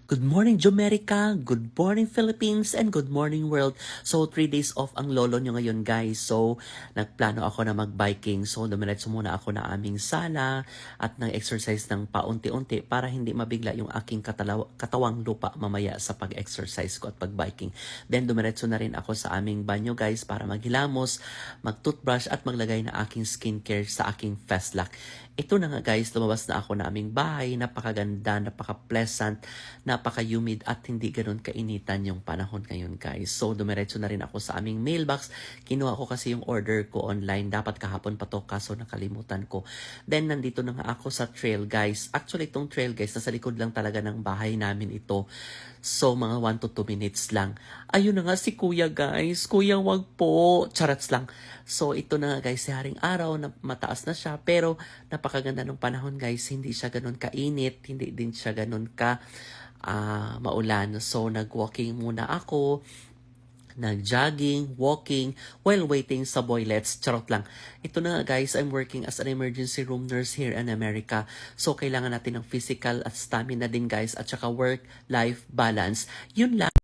Good morning, Jomerica. Good morning, Philippines. And good morning, world. So, 3 days off ang lolo nyo ngayon, guys. So, nagplano ako na mag-biking. So, dumiretso muna ako na aming sala at nag-exercise ng paunti-unti para hindi mabigla yung aking katawang lupa mamaya sa pag-exercise ko at pag-biking. Then, dumiretso na rin ako sa aming banyo, guys, para maghilamos, mag-toothbrush at maglagay na aking skincare sa aking face lock. Ito na nga, guys, lumabas na ako na aming bahay. Napakaganda, napaka-pleasant, napaka-humid at hindi ganun kainitan yung panahon ngayon, guys. So, dumiretso na rin ako sa aming mailbox. Kinuha ko kasi yung order ko online. Dapat kahapon pa to, kaso nakalimutan ko. Then, nandito na nga ako sa trail, guys. Actually, itong trail, guys, nasa likod lang talaga ng bahay namin ito. So, mga 1 to 2 minutes lang. Ayun na nga si Kuya, guys. Kuya, wag po. Charats lang. So, ito na nga, guys, si Haring Araw, na mataas na siya. Pero, napakaganda ng panahon, guys. Hindi siya ganun kainit. Hindi din siya ganun ka maulan. So, nag-walking muna ako, nag-jogging, walking, while waiting sa boilets. Charot lang. Ito na guys, I'm working as an emergency room nurse here in America. So, kailangan natin ng physical at stamina din guys, at saka work-life balance. Yun lang.